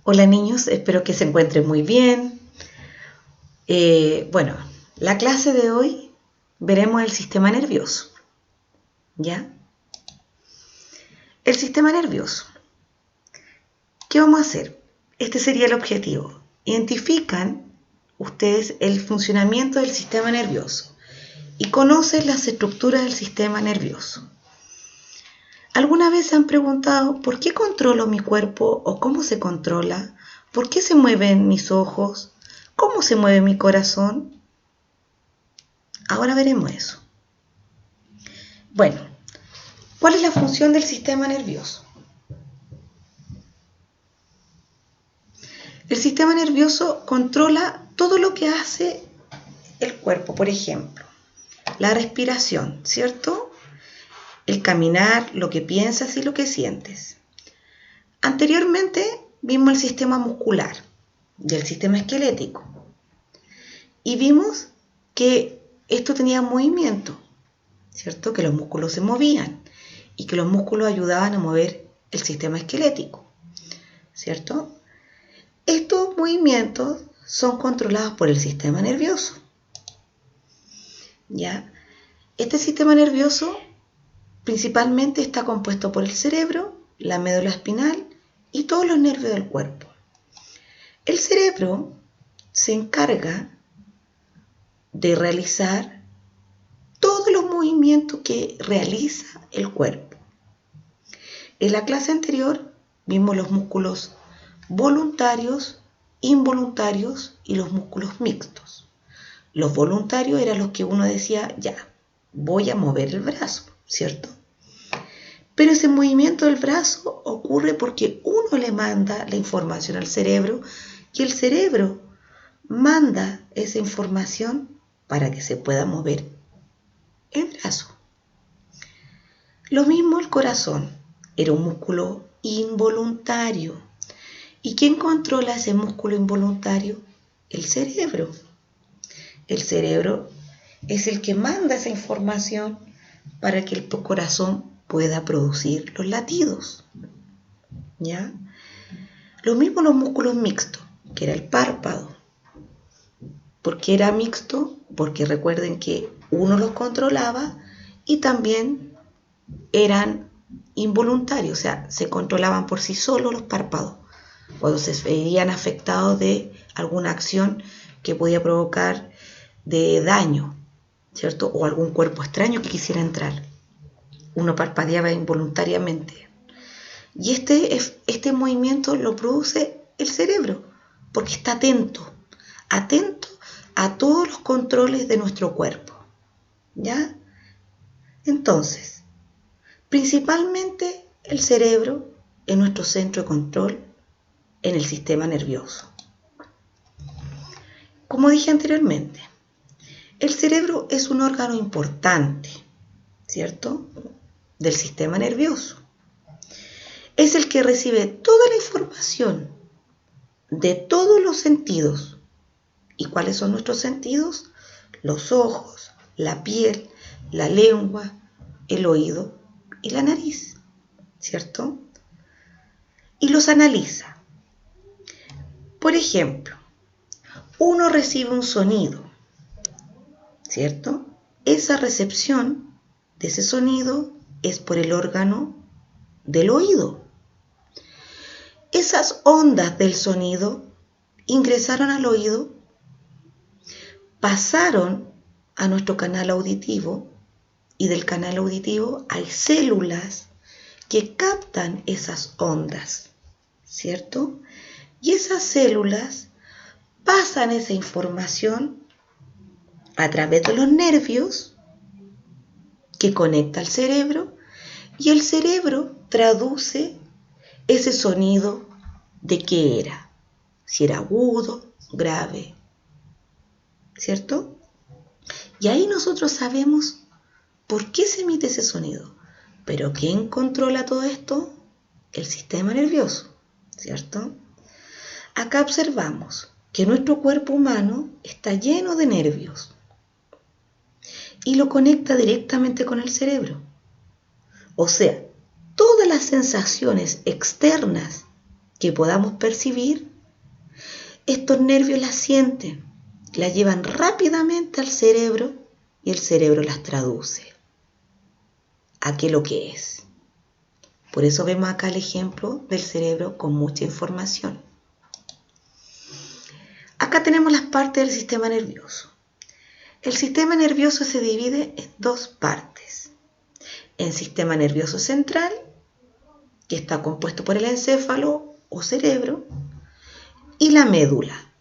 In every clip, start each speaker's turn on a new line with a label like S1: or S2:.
S1: Hola niños, espero que se encuentren muy bien. Bueno, la clase de hoy veremos el sistema nervioso. ¿Ya? El sistema nervioso. ¿Qué vamos a hacer? Este sería el objetivo. Identifican ustedes el funcionamiento del sistema nervioso y conocen las estructuras del sistema nervioso. ¿Alguna vez se han preguntado por qué controlo mi cuerpo o cómo se controla? ¿Por qué se mueven mis ojos? ¿Cómo se mueve mi corazón? Ahora veremos eso. Bueno, ¿cuál es la función del sistema nervioso? El sistema nervioso controla todo lo que hace el cuerpo, por ejemplo, la respiración, ¿cierto? El caminar, lo que piensas y lo que sientes. Anteriormente vimos el sistema muscular y el sistema esquelético y vimos que esto tenía movimiento, ¿cierto? Que los músculos se movían y que los músculos ayudaban a mover el sistema esquelético, ¿cierto? Estos movimientos son controlados por el sistema nervioso, ¿ya? Este sistema nervioso principalmente está compuesto por el cerebro, la médula espinal y todos los nervios del cuerpo. El cerebro se encarga de realizar todos los movimientos que realiza el cuerpo. En la clase anterior vimos los músculos voluntarios, involuntarios y los músculos mixtos. Los voluntarios eran los que uno decía, ya, voy a mover el brazo, ¿cierto? Pero ese movimiento del brazo ocurre porque uno le manda la información al cerebro y el cerebro manda esa información para que se pueda mover el brazo. Lo mismo el corazón, era un músculo involuntario. ¿Y quién controla ese músculo involuntario? El cerebro. El cerebro es el que manda esa información para que el corazón pueda producir los latidos. ¿Ya? Lo mismo los músculos mixtos, que era el párpado. ¿Por qué era mixto? Porque recuerden que uno los controlaba y también eran involuntarios, o sea, se controlaban por sí solos los párpados cuando se veían afectados de alguna acción que podía provocar de daño, ¿cierto? O algún cuerpo extraño que quisiera entrar. Uno parpadeaba involuntariamente. Y este movimiento lo produce el cerebro, porque está atento a todos los controles de nuestro cuerpo. ¿Ya? Entonces, principalmente el cerebro es nuestro centro de control en el sistema nervioso. Como dije anteriormente, el cerebro es un órgano importante, ¿cierto?, del sistema nervioso. Es el que recibe toda la información de todos los sentidos. ¿Y cuáles son nuestros sentidos? Los ojos, la piel, la lengua, el oído y la nariz, ¿cierto? Y los analiza. Por ejemplo, uno recibe un sonido, ¿cierto? Esa recepción de ese sonido es por el órgano del oído. Esas ondas del sonido ingresaron al oído, pasaron a nuestro canal auditivo y del canal auditivo hay células que captan esas ondas, ¿cierto? Y esas células pasan esa información a través de los nervios que conecta al cerebro y el cerebro traduce ese sonido de qué era, si era agudo, grave, ¿cierto? Y ahí nosotros sabemos por qué se emite ese sonido. Pero ¿quién controla todo esto? El sistema nervioso, ¿cierto? Acá observamos que nuestro cuerpo humano está lleno de nervios y lo conecta directamente con el cerebro. O sea, todas las sensaciones externas que podamos percibir, estos nervios las sienten, las llevan rápidamente al cerebro y el cerebro las traduce a qué lo que es. Por eso vemos acá el ejemplo del cerebro con mucha información. Acá tenemos las partes del sistema nervioso. El sistema nervioso se divide en dos partes. El sistema nervioso central, que está compuesto por el encéfalo o cerebro, y la médula.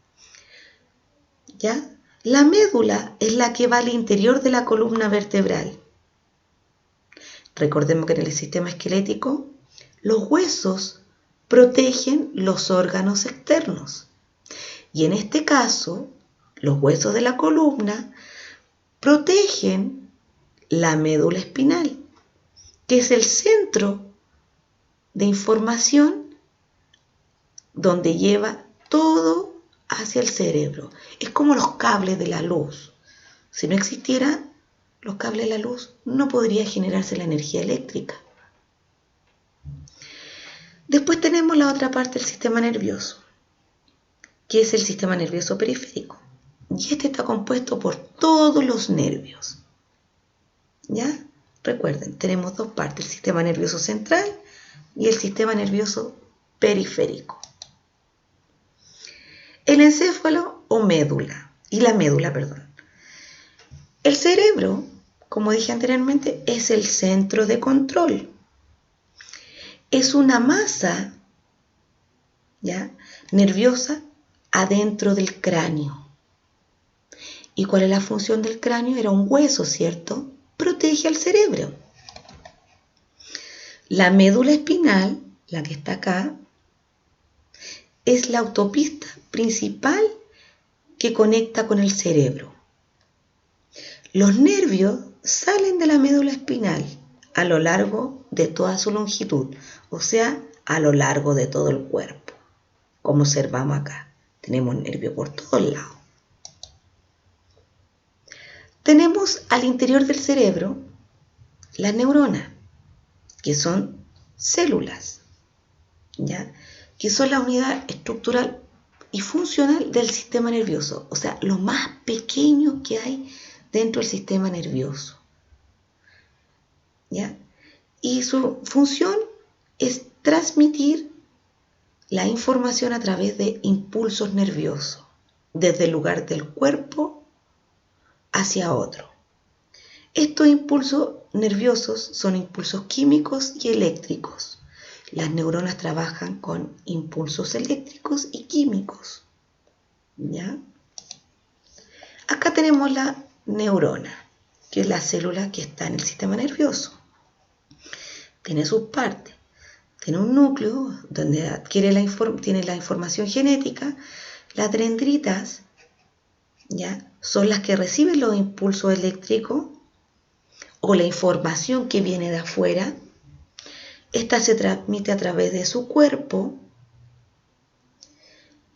S1: ¿Ya? La médula es la que va al interior de la columna vertebral. Recordemos que en el sistema esquelético los huesos protegen los órganos externos. Y en este caso, los huesos de la columna protegen la médula espinal, que es el centro de información donde lleva todo hacia el cerebro. Es como los cables de la luz. Si no existieran los cables de la luz, no podría generarse la energía eléctrica. Después tenemos la otra parte del sistema nervioso, que es el sistema nervioso periférico. Y este está compuesto por todos los nervios. ¿Ya? Recuerden, tenemos dos partes, el sistema nervioso central y el sistema nervioso periférico. El encéfalo o médula, y la médula, perdón. El cerebro, como dije anteriormente, es el centro de control. Es una masa, ¿ya?, nerviosa adentro del cráneo. ¿Y cuál es la función del cráneo? Era un hueso, ¿cierto? Protege al cerebro. La médula espinal, la que está acá, es la autopista principal que conecta con el cerebro. Los nervios salen de la médula espinal a lo largo de toda su longitud, o sea, a lo largo de todo el cuerpo. Como observamos acá, tenemos nervios por todos lados. Tenemos al interior del cerebro las neuronas, que son células, ¿ya?, que son la unidad estructural y funcional del sistema nervioso, o sea, lo más pequeño que hay dentro del sistema nervioso, ¿ya? Y su función es transmitir la información a través de impulsos nerviosos, desde el lugar del cuerpo hacia otro. Estos impulsos nerviosos son impulsos químicos y eléctricos. Las neuronas trabajan con impulsos eléctricos y químicos, ¿ya? Acá tenemos la neurona, que es la célula que está en el sistema nervioso. Tiene sus partes. Tiene un núcleo donde tiene la información genética. Las dendritas, ¿ya?, son las que reciben los impulsos eléctricos o la información que viene de afuera. Esta se transmite a través de su cuerpo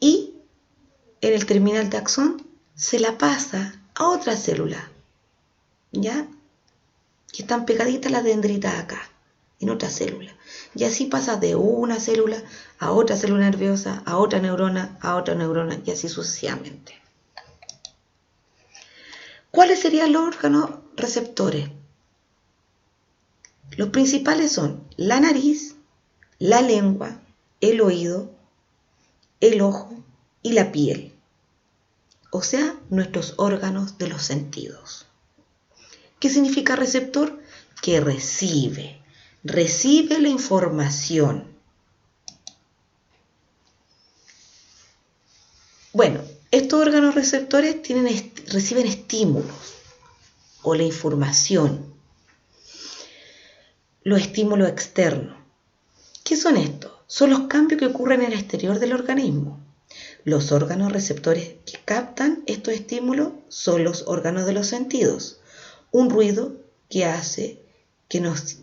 S1: y en el terminal de axón se la pasa a otra célula, ¿ya?, que están pegaditas las dendritas acá, en otra célula. Y así pasa de una célula a otra célula nerviosa, a otra neurona, y así sucesivamente. ¿Cuáles serían los órganos receptores? Los principales son la nariz, la lengua, el oído, el ojo y la piel. O sea, nuestros órganos de los sentidos. ¿Qué significa receptor? Que recibe la información. Bueno, estos órganos receptores reciben estímulos o la información, los estímulos externos. ¿Qué son estos? Son los cambios que ocurren en el exterior del organismo. Los órganos receptores que captan estos estímulos son los órganos de los sentidos. Un ruido que hace que nos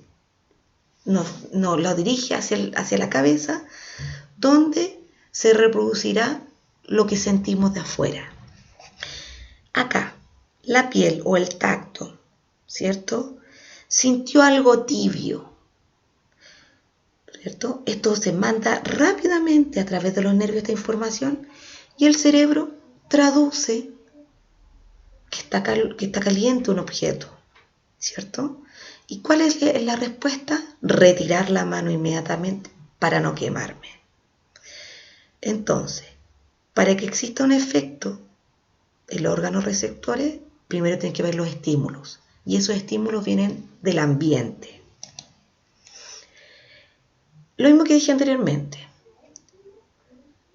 S1: lo dirige hacia la cabeza, donde se reproducirá lo que sentimos de afuera. Acá, la piel o el tacto, ¿cierto? Sintió algo tibio. ¿cierto? Esto se manda rápidamente a través de los nervios esta información y el cerebro traduce que está caliente un objeto, ¿cierto? ¿Y cuál es la respuesta? Retirar la mano inmediatamente para no quemarme. Entonces, para que exista un efecto en los órganos receptores, primero tienen que ver los estímulos. Y esos estímulos vienen del ambiente. Lo mismo que dije anteriormente.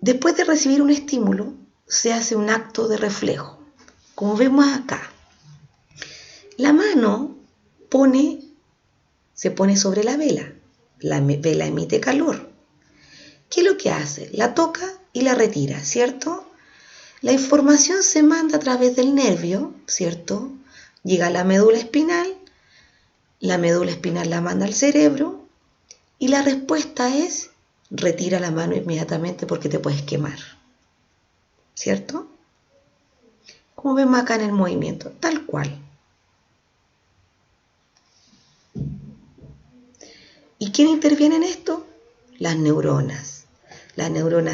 S1: Después de recibir un estímulo, se hace un acto de reflejo. Como vemos acá. La mano se pone sobre la vela. La vela emite calor. ¿Qué es lo que hace? La toca y la retira, ¿cierto? La información se manda a través del nervio, ¿cierto? Llega a la médula espinal la manda al cerebro y la respuesta es retira la mano inmediatamente porque te puedes quemar, ¿cierto? Como vemos acá en el movimiento, tal cual. ¿Y quién interviene en esto? Las neuronas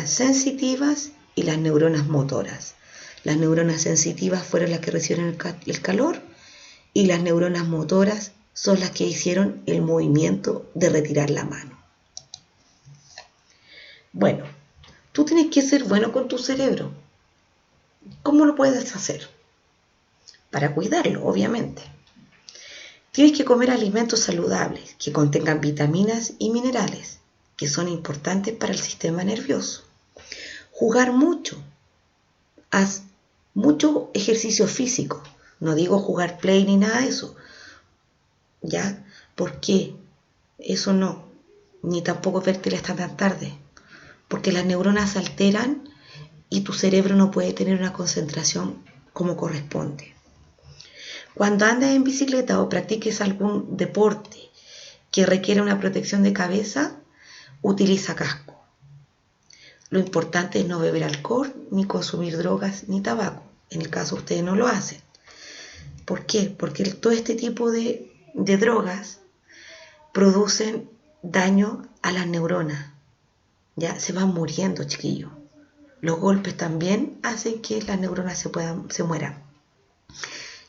S1: sensitivas y las neuronas motoras. Las neuronas sensitivas fueron las que recibieron el calor y las neuronas motoras son las que hicieron el movimiento de retirar la mano. Bueno, tú tienes que ser bueno con tu cerebro. ¿Cómo lo puedes hacer? Para cuidarlo, obviamente. Tienes que comer alimentos saludables que contengan vitaminas y minerales que son importantes para el sistema nervioso. Jugar mucho. Haz mucho ejercicio físico. No digo jugar play ni nada de eso. ¿Ya? ¿Por qué? Eso no. Ni tampoco ver tele hasta tan tarde. Porque las neuronas se alteran y tu cerebro no puede tener una concentración como corresponde. Cuando andes en bicicleta o practiques algún deporte que requiera una protección de cabeza, utiliza casco. Lo importante es no beber alcohol, ni consumir drogas, ni tabaco. En el caso ustedes no lo hacen. ¿Por qué? Porque todo este tipo de drogas producen daño a las neuronas. Ya se van muriendo, chiquillos. Los golpes también hacen que las neuronas se mueran.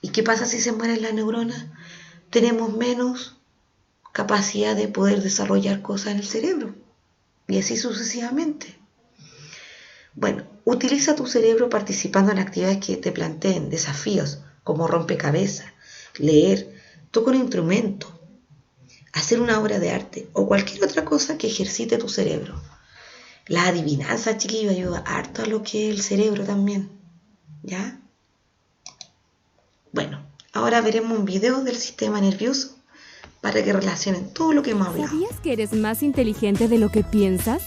S1: ¿Y qué pasa si se mueren las neuronas? Tenemos menos capacidad de poder desarrollar cosas en el cerebro. Y así sucesivamente. Bueno, utiliza tu cerebro participando en actividades que te planteen desafíos, como rompecabezas, leer, toca un instrumento, hacer una obra de arte o cualquier otra cosa que ejercite tu cerebro. La adivinanza, chiquillo, ayuda harto a lo que es el cerebro también. ¿Ya? Bueno, ahora veremos un video del sistema nervioso para que relacionen todo lo que hemos hablado.
S2: ¿Sabías que eres más inteligente de lo que piensas?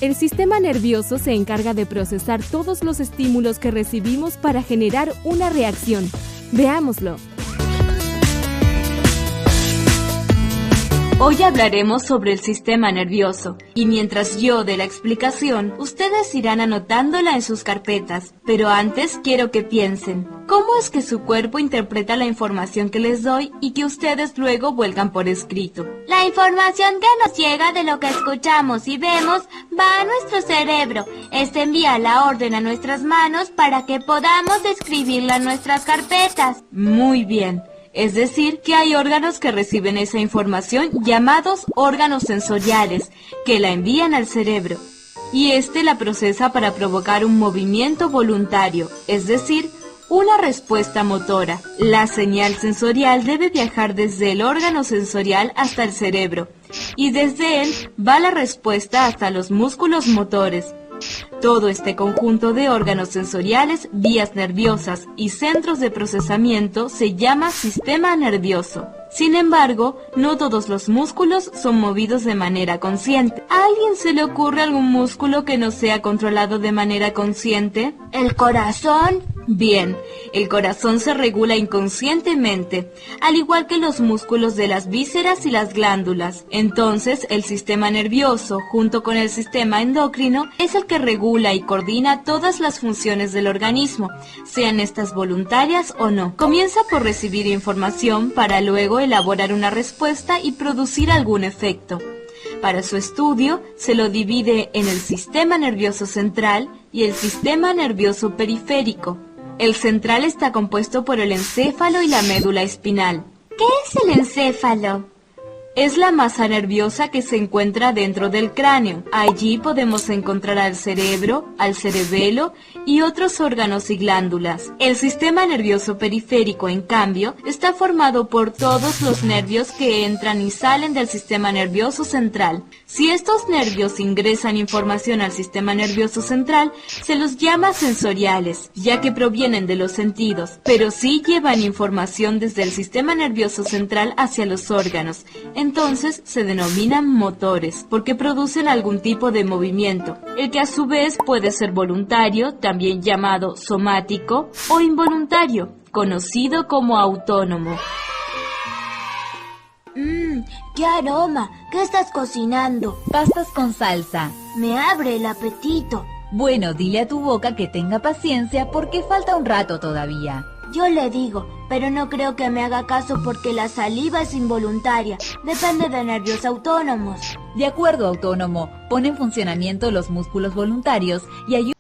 S2: El sistema nervioso se encarga de procesar todos los estímulos que recibimos para generar una reacción. Veámoslo.
S3: Hoy hablaremos sobre el sistema nervioso, y mientras yo dé la explicación, ustedes irán anotándola en sus carpetas. Pero antes quiero que piensen, ¿cómo es que su cuerpo interpreta la información que les doy y que ustedes luego vuelcan por escrito?
S4: La información que nos llega de lo que escuchamos y vemos va a nuestro cerebro. Este envía la orden a nuestras manos para que podamos escribirla en nuestras carpetas.
S3: Muy bien. Es decir, que hay órganos que reciben esa información llamados órganos sensoriales, que la envían al cerebro. Y este la procesa para provocar un movimiento voluntario, es decir, una respuesta motora. La señal sensorial debe viajar desde el órgano sensorial hasta el cerebro, y desde él va la respuesta hasta los músculos motores. Todo este conjunto de órganos sensoriales, vías nerviosas y centros de procesamiento se llama sistema nervioso. Sin embargo, no todos los músculos son movidos de manera consciente. ¿A alguien se le ocurre algún músculo que no sea controlado de manera consciente?
S4: ¿El corazón?
S3: Bien, el corazón se regula inconscientemente, al igual que los músculos de las vísceras y las glándulas. Entonces, el sistema nervioso, junto con el sistema endocrino, es el que regula y coordina todas las funciones del organismo, sean estas voluntarias o no. Comienza por recibir información para luego elaborar una respuesta y producir algún efecto. Para su estudio, se lo divide en el sistema nervioso central y el sistema nervioso periférico. El central está compuesto por el encéfalo y la médula espinal.
S4: ¿Qué es el encéfalo?
S3: Es la masa nerviosa que se encuentra dentro del cráneo. Allí podemos encontrar al cerebro, al cerebelo y otros órganos y glándulas. El sistema nervioso periférico, en cambio, está formado por todos los nervios que entran y salen del sistema nervioso central. Si estos nervios ingresan información al sistema nervioso central, se los llama sensoriales, ya que provienen de los sentidos, pero sí llevan información desde el sistema nervioso central hacia los órganos. Entonces se denominan motores, porque producen algún tipo de movimiento, el que a su vez puede ser voluntario, también llamado somático, o involuntario, conocido como autónomo.
S4: ¡Qué aroma! ¿Qué estás cocinando?
S5: Pastas con salsa.
S4: Me abre el apetito.
S5: Bueno, dile a tu boca que tenga paciencia porque falta un rato todavía.
S4: Yo le digo, pero no creo que me haga caso porque la saliva es involuntaria. Depende de nervios autónomos.
S5: De acuerdo, autónomo. Pone en funcionamiento los músculos voluntarios y ayuda.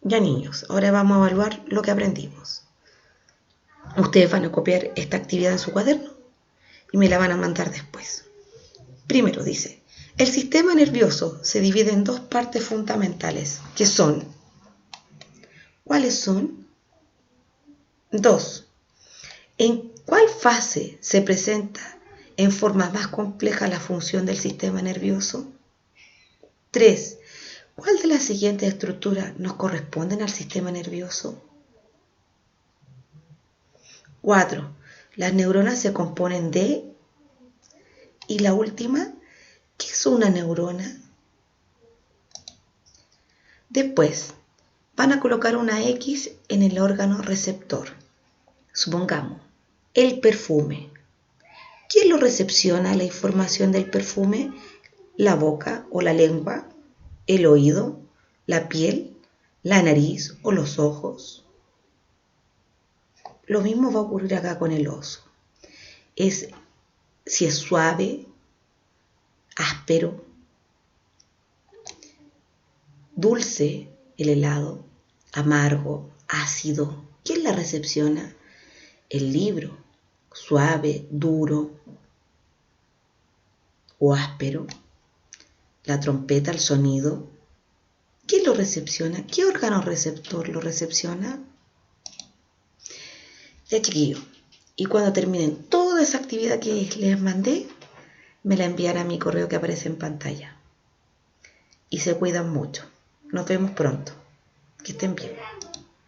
S1: Ya niños, ahora vamos a evaluar lo que aprendimos. Ustedes van a copiar esta actividad en su cuaderno y me la van a mandar después. Primero dice, el sistema nervioso se divide en dos partes fundamentales, que son... ¿Cuáles son? 2. ¿En cuál fase se presenta en forma más compleja la función del sistema nervioso? 3. ¿Cuál de las siguientes estructuras nos corresponden al sistema nervioso? 4. Las neuronas se componen de... Y la última, ¿qué es una neurona? Después, van a colocar una X en el órgano receptor. Supongamos, el perfume. ¿Quién lo recepciona la información del perfume? ¿La boca o la lengua? ¿El oído? ¿La piel? ¿La nariz o los ojos? Lo mismo va a ocurrir acá con el oso. Si es suave, áspero, dulce el helado, amargo, ácido. ¿Quién la recepciona? El libro, suave, duro o áspero. La trompeta, el sonido. ¿Quién lo recepciona? ¿Qué órgano receptor lo recepciona? Ya chiquillos, y cuando terminen toda esa actividad que les mandé, me la envían a mi correo que aparece en pantalla. Y se cuidan mucho. Nos vemos pronto. Que estén bien.